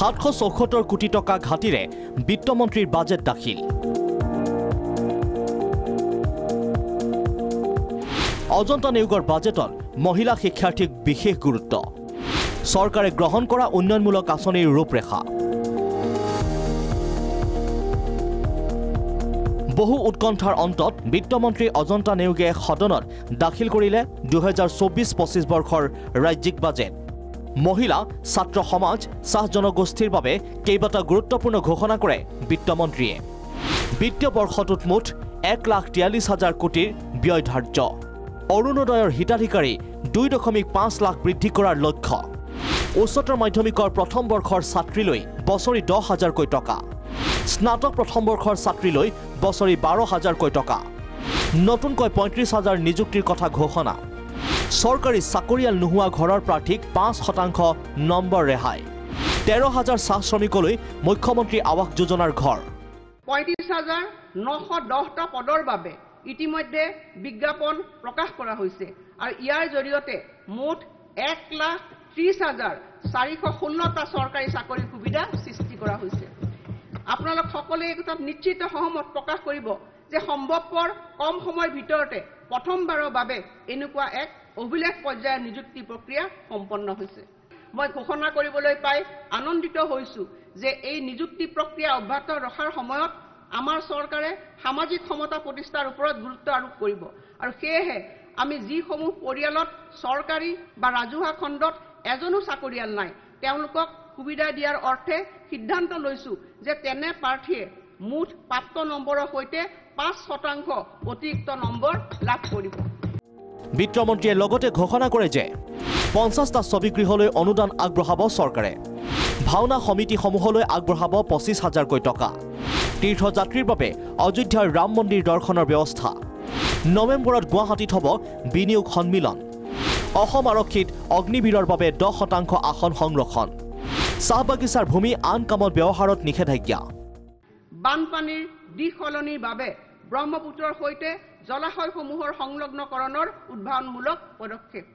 774 কোটি টকা ঘাটিৰে বিত্তমন্ত্ৰীৰ বাজেট দাখিল। অজন্তা নিয়োগৰ বাজেটত মহিলা শিক্ষাৰ্থীক বিশেষ গুৰুত্ব। চৰকাৰে গ্ৰহণ কৰা উন্নয়নমূলক আঁচনিৰ ৰূপৰেখা। বহু উৎকণ্ঠাৰ অন্তত বিত্তমন্ত্ৰী অজন্তা নিয়োগে সদনত দাখিল কৰিলে 2024-25 বৰ্ষৰ ৰাজ্যিক বাজেট। মহিলা, ছাত্ৰ সমাজ, চাহ জনগোষ্ঠীৰ বাবে কেইবাটা গুৰুত্বপূৰ্ণ ঘোষণা কৰে বিত্তমন্ত্ৰীয়ে। বিত্তীয় বৰ্ষটোত মুঠ 1,43,000 কোটিৰ ব্যয় ধাৰ্য। অৰুণোদয়ৰ হিতাধিকাৰী 2.5 লাখ বৃদ্ধি কৰাৰ লক্ষ্য। উচ্চতৰ মাধ্যমিকৰ প্ৰথম বৰ্ষৰ ছাত্ৰীলৈ বছৰি 10,000 টকা। স্নাতক প্ৰথম বৰ্ষৰ ছাত্ৰীলৈ বছৰি 12,000 টকা। নতুনকৈ 35,000 নিযুক্তিৰ কথা ঘোষণা। চৰকাৰী চাকৰিয়াল নোহোৱা ঘৰৰ প্ৰাৰ্থীক 5% নম্বৰ ৰেহাই। 13,000 চাহ শ্ৰমিকলৈ মুখ্যমন্ত্ৰী আৱাস যোজনাৰ ঘৰ। 35,910টা পদৰ বাবে ইতিমধ্যে বিজ্ঞাপন প্ৰকাশ কৰা হৈছে আৰু ইয়াৰ জৰিয়তে মুঠ 1,30,416টা চৰকাৰী চাকৰিৰ সুবিধা সৃষ্টি কৰা হৈছে। আপোনালোক সকলোৱে এই কথাত নিশ্চিত সহমত প্ৰকাশ কৰিব যে সম্ভৱপৰ কম সময়ৰ ভিতৰতে প্ৰথমবাৰৰ বাবে এনেকুৱা এক অভিলেখ পৰ্যায়ৰ নিযুক্তি প্ৰক্ৰিয়া সম্পন্ন হৈছে। মই ঘোষণা কৰিবলৈ পাই আনন্দিত হৈছো যে এই নিযুক্তি প্ৰক্ৰিয়া অব্যাহত ৰখাৰ সময়ত আমাৰ চৰকাৰে সামাজিক সমতা প্ৰতিষ্ঠাৰ ওপৰত গুৰুত্ব আৰোপ কৰিব আৰু সেয়েহে আমি যিসমূহ পৰিয়ালত চৰকাৰী বা ৰাজহুৱা খণ্ডত এজনো চাকৰিয়াল নাই তেওঁলোকক সুবিধা দিয়াৰ অৰ্থে সিদ্ধান্ত লৈছো যে তেনে প্ৰাৰ্থীয়ে মুঠ প্ৰাপ্ত নম্বৰৰ সৈতে 5% অতিৰিক্ত নম্বৰ লাভ কৰিব। বিত্তমন্ত্ৰীয়ে লগতে ঘোষণা কৰে যে 50টা ছবিগৃহলৈ অনুদান আগবঢ়াব চৰকাৰে। ভাওনা সমিতিসমূহলৈ আগবঢ়াব 25,000 টকা। তীৰ্থযাত্ৰীৰ বাবে অযোধ্যাৰ ৰাম মন্দিৰ দৰ্শনৰ ব্যৱস্থা। নৱেম্বৰত গুৱাহাটীত হ'ব বিনিয়োগ সন্মিলন। অসম আৰক্ষীত অগ্নিবীৰৰ বাবে 10% আসন সংৰক্ষণ। চাহ বাগিচাৰ ভূমি আন কামত ব্যৱহাৰত নিষেধাজ্ঞা। বানপানীৰ দিশ সলনিৰ বাবে ব্ৰহ্মপুত্ৰৰ সৈতে জলাশয়সমূহৰ সংলগ্নকৰণৰ উদ্ভাৱনমূলক পদক্ষেপ।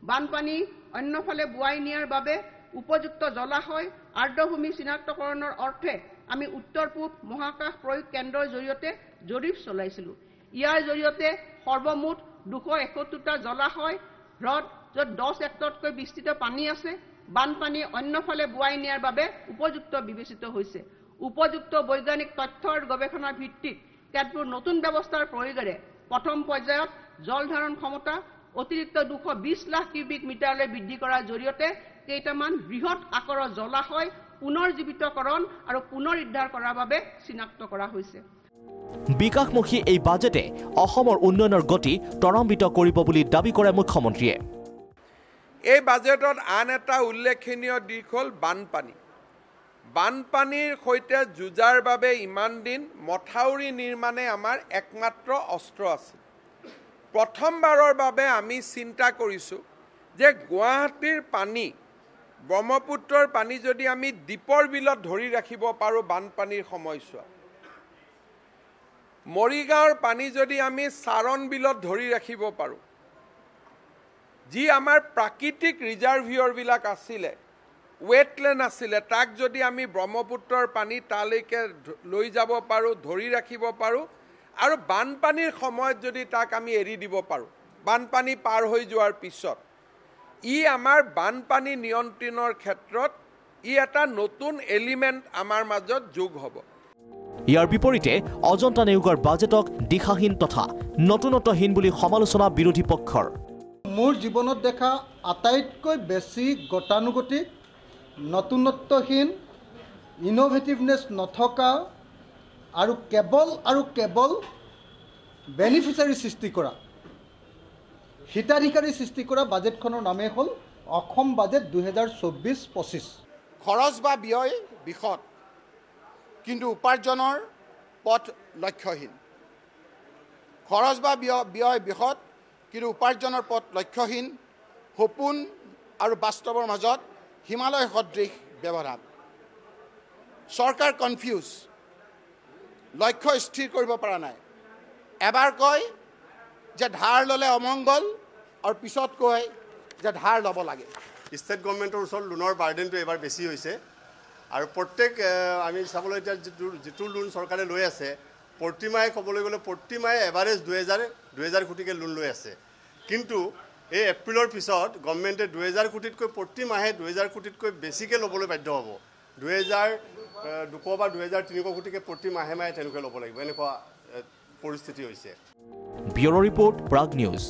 বানপানী অন্যফালে বোৱাই নিয়াৰ বাবে উপযুক্ত জলাশয় আৰ্দ্ৰভূমি চিনাক্তকৰণৰ অৰ্থে আমি উত্তৰ পূব মহাকাশ প্ৰয়োগ কেন্দ্ৰৰ জৰিয়তে জৰীপ চলাইছিলোঁ। ইয়াৰ জৰিয়তে সৰ্বমুঠ 271টা জলাশয় হ্ৰদ য'ত 10 হেক্টৰতকৈ বিস্তৃত পানী আছে বানপানী অন্যফালে বোৱাই নিয়াৰ বাবে উপযুক্ত বিবেচিত হৈছে। উপযুক্ত বৈজ্ঞানিক তথ্য আৰু গৱেষণাৰ ভিত্তিত কেতবোৰ নতুন ব্যৱস্থাৰ প্ৰয়োগেৰে প্ৰথম পৰ্যায়ত জল ধাৰণ ক্ষমতা অতিৰিক্ত 220 লাখ কিউবিক মিটাৰলৈ বৃদ্ধি কৰাৰ জৰিয়তে কেইটামান বৃহৎ আকাৰৰ জলাশয় পুনৰ্জীৱিতকৰণ আৰু পুনৰুদ্ধাৰ কৰাৰ বাবে চিনাক্ত কৰা হৈছে। বিকাশমুখী এই বাজেটে অসমৰ উন্নয়নৰ গতি ত্বৰান্বিত কৰিব বুলি দাবী কৰে মুখ্যমন্ত্ৰীয়ে। এই বাজেটত আন এটা উল্লেখনীয় দিশ হ'ল বানপানী। বানপানীৰ সৈতে যুঁজাৰ বাবে ইমান দিন মথাউৰি নিৰ্মাণে আমাৰ একমাত্ৰ অস্ত্ৰ আছিল। প্ৰথমবাৰৰ বাবে আমি চিন্তা কৰিছোঁ যে গুৱাহাটীৰ পানী ব্ৰহ্মপুত্ৰৰ পানী যদি আমি দীপৰ বিলত ধৰি ৰাখিব পাৰোঁ বানপানীৰ সময়ছোৱা, মৰিগাঁৱৰ পানী যদি আমি চাৰণ বিলত ধৰি ৰাখিব পাৰোঁ, যি আমাৰ প্ৰাকৃতিক ৰিজাৰ্ভিয়ৰবিলাক আছিলে ৱেটলেণ্ড আছিলে তাক যদি আমি ব্ৰহ্মপুত্ৰৰ পানী তালৈকে লৈ যাব পাৰোঁ ধৰি ৰাখিব পাৰোঁ আৰু বানপানীৰ সময়ত যদি তাক আমি এৰি দিব পাৰোঁ বানপানী পাৰ হৈ যোৱাৰ পিছত ই আমাৰ বানপানী নিয়ন্ত্ৰণৰ ক্ষেত্ৰত ই এটা নতুন এলিমেণ্ট আমাৰ মাজত যোগ হ'ব। ইয়াৰ বিপৰীতে অজন্তা নিয়োগৰ বাজেটক দিশাহীন তথা নতুনত্বহীন বুলি সমালোচনা বিৰোধী পক্ষৰ। মোৰ জীৱনত দেখা আটাইতকৈ বেছি গতানুগতিক নতুনত্বহীন ইনোভেটিভনেছ নথকা আৰু কেৱল বেনিফিচিয়াৰী সৃষ্টি কৰা হিতাধিকাৰী সৃষ্টি কৰা বাজেটখনৰ নামেই হ'ল অসম বাজেট 2024-25। খৰচ বা ব্যয় বিশদ কিন্তু উপাৰ্জনৰ পথ লক্ষ্যহীন। খৰচ বা ব্যয় বিশদ কিন্তু উপাৰ্জনৰ পথ লক্ষ্যহীন। সপোন আৰু বাস্তৱৰ মাজত হিমালয় সদৃশ ব্যৱধান। চৰকাৰ কনফিউজ, লক্ষ্য স্থিৰ কৰিব পৰা নাই। এবাৰ কয় যে ধাৰ ল'লে অমংগল আৰু পিছত কয় যে ধাৰ ল'ব লাগে। ষ্টেট গভৰ্ণমেণ্টৰ ওচৰত লোনৰ বাৰ্ডেনটো এবাৰ বেছি হৈছে আৰু প্ৰত্যেক আমি চাবলৈ এতিয়া যিটো লোন চৰকাৰে লৈ আছে প্ৰতিমাহে ক'বলৈ গ'লে প্ৰতিমাহে এভাৰেজ 2000 কোটিকৈ লোন লৈ আছে কিন্তু এই এপ্ৰিলৰ পিছত গভৰ্ণমেণ্টে 2000 কোটিতকৈ প্ৰতিমাহে 2000 কোটিতকৈ বেছিকৈ ল'বলৈ বাধ্য হ'ব 2200 বা 2300 কোটিকৈ প্ৰতি মাহে মাহে তেনেকৈ ল'ব লাগিব এনেকুৱা পৰিস্থিতি হৈছে ব্যুৰো ৰিপৰ্ট প্ৰাগ নিউজ